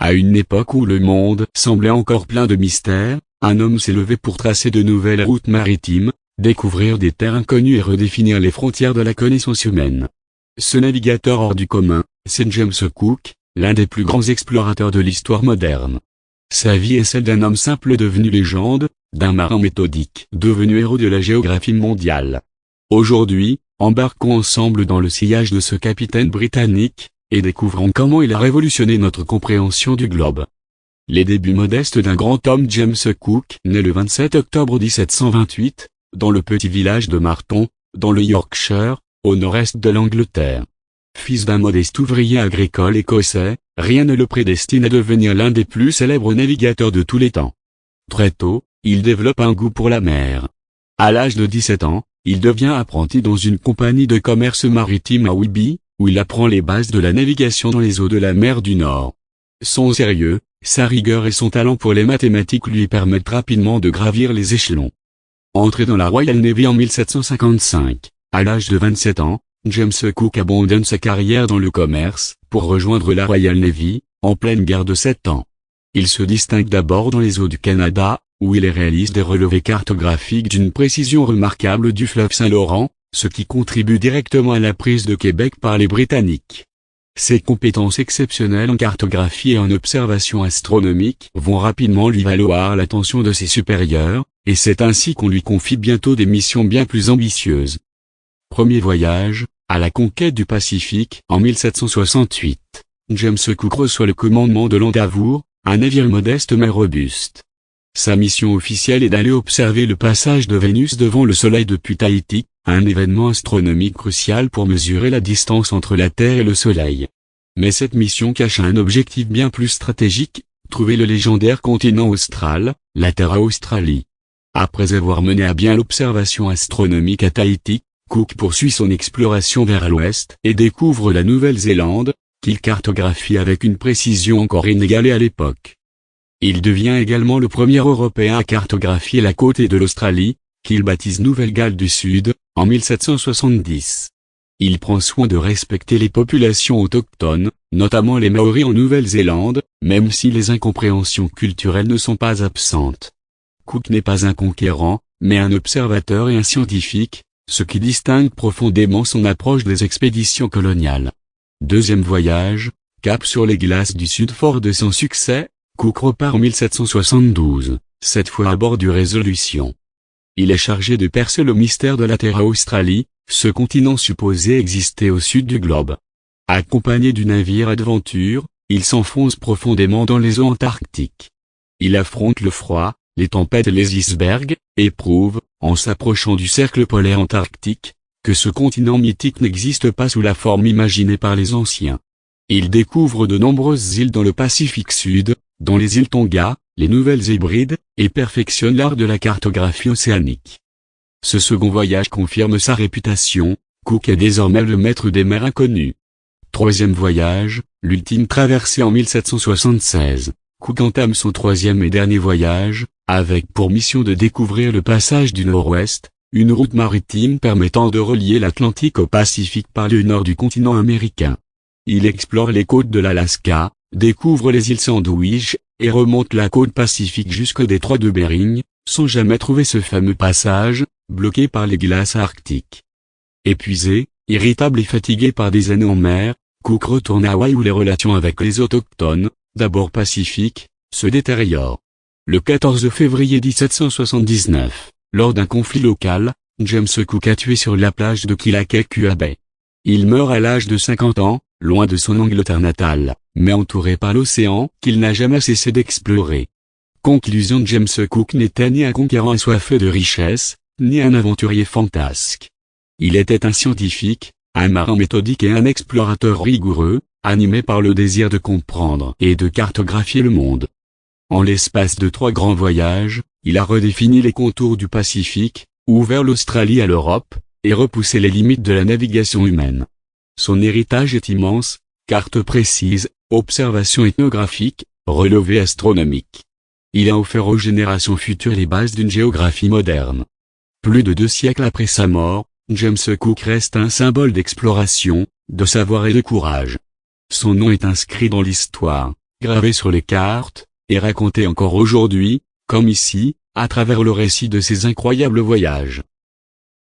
À une époque où le monde semblait encore plein de mystères, un homme s'est levé pour tracer de nouvelles routes maritimes, découvrir des terres inconnues et redéfinir les frontières de la connaissance humaine. Ce navigateur hors du commun, c'est James Cook, l'un des plus grands explorateurs de l'histoire moderne. Sa vie est celle d'un homme simple devenu légende, d'un marin méthodique devenu héros de la géographie mondiale. Aujourd'hui, embarquons ensemble dans le sillage de ce capitaine britannique, et découvrons comment il a révolutionné notre compréhension du globe. Les débuts modestes d'un grand homme. James Cook naît le 27 octobre 1728, dans le petit village de Marton, dans le Yorkshire, au nord-est de l'Angleterre. Fils d'un modeste ouvrier agricole écossais, rien ne le prédestine à devenir l'un des plus célèbres navigateurs de tous les temps. Très tôt, il développe un goût pour la mer. À l'âge de 17 ans, il devient apprenti dans une compagnie de commerce maritime à Whitby, où il apprend les bases de la navigation dans les eaux de la mer du Nord. Son sérieux, sa rigueur et son talent pour les mathématiques lui permettent rapidement de gravir les échelons. Entré dans la Royal Navy en 1755, à l'âge de 27 ans, James Cook abandonne sa carrière dans le commerce, pour rejoindre la Royal Navy, en pleine guerre de 7 ans. Il se distingue d'abord dans les eaux du Canada, où il réalise des relevés cartographiques d'une précision remarquable du fleuve Saint-Laurent, ce qui contribue directement à la prise de Québec par les Britanniques. Ses compétences exceptionnelles en cartographie et en observation astronomique vont rapidement lui valoir l'attention de ses supérieurs, et c'est ainsi qu'on lui confie bientôt des missions bien plus ambitieuses. Premier voyage, à la conquête du Pacifique, en 1768. James Cook reçoit le commandement de l'Endeavour, un navire modeste mais robuste. Sa mission officielle est d'aller observer le passage de Vénus devant le Soleil depuis Tahiti, un événement astronomique crucial pour mesurer la distance entre la Terre et le Soleil. Mais cette mission cache un objectif bien plus stratégique, trouver le légendaire continent austral, la Terra Australis. Après avoir mené à bien l'observation astronomique à Tahiti, Cook poursuit son exploration vers l'ouest et découvre la Nouvelle-Zélande, qu'il cartographie avec une précision encore inégalée à l'époque. Il devient également le premier Européen à cartographier la côte de l'Australie, qu'il baptise Nouvelle-Galles du Sud, en 1770. Il prend soin de respecter les populations autochtones, notamment les Maoris en Nouvelle-Zélande, même si les incompréhensions culturelles ne sont pas absentes. Cook n'est pas un conquérant, mais un observateur et un scientifique, ce qui distingue profondément son approche des expéditions coloniales. Deuxième voyage, cap sur les glaces du Sud. Fort de son succès, Cook repart en 1772, cette fois à bord du Resolution. Il est chargé de percer le mystère de la Terra Australis, ce continent supposé exister au sud du globe. Accompagné du navire Adventure, il s'enfonce profondément dans les eaux antarctiques. Il affronte le froid, les tempêtes et les icebergs, et prouve, en s'approchant du cercle polaire antarctique, que ce continent mythique n'existe pas sous la forme imaginée par les anciens. Il découvre de nombreuses îles dans le Pacifique Sud, dont les îles Tonga, les Nouvelles-Hébrides, et perfectionne l'art de la cartographie océanique. Ce second voyage confirme sa réputation, Cook est désormais le maître des mers inconnues. Troisième voyage, l'ultime traversée en 1776. Cook entame son troisième et dernier voyage, avec pour mission de découvrir le passage du Nord-Ouest, une route maritime permettant de relier l'Atlantique au Pacifique par le nord du continent américain. Il explore les côtes de l'Alaska, découvre les îles Sandwich, et remonte la côte pacifique jusqu'au détroit de Bering, sans jamais trouver ce fameux passage, bloqué par les glaces arctiques. Épuisé, irritable et fatigué par des années en mer, Cook retourne à Hawaï où les relations avec les autochtones, d'abord pacifiques, se détériorent. Le 14 février 1779, lors d'un conflit local, James Cook a tué sur la plage de Kealakekua Bay. Il meurt à l'âge de 50 ans, loin de son Angleterre natale, mais entouré par l'océan qu'il n'a jamais cessé d'explorer. Conclusion: James Cook n'était ni un conquérant assoiffé de richesse, ni un aventurier fantasque. Il était un scientifique, un marin méthodique et un explorateur rigoureux, animé par le désir de comprendre et de cartographier le monde. En l'espace de 3 grands voyages, il a redéfini les contours du Pacifique, ouvert l'Australie à l'Europe, et repoussé les limites de la navigation humaine. Son héritage est immense, cartes précises, observations ethnographiques, relevés astronomiques. Il a offert aux générations futures les bases d'une géographie moderne. Plus de 2 siècles après sa mort, James Cook reste un symbole d'exploration, de savoir et de courage. Son nom est inscrit dans l'histoire, gravés sur les cartes, et racontés encore aujourd'hui, comme ici, à travers le récit de ces incroyables voyages.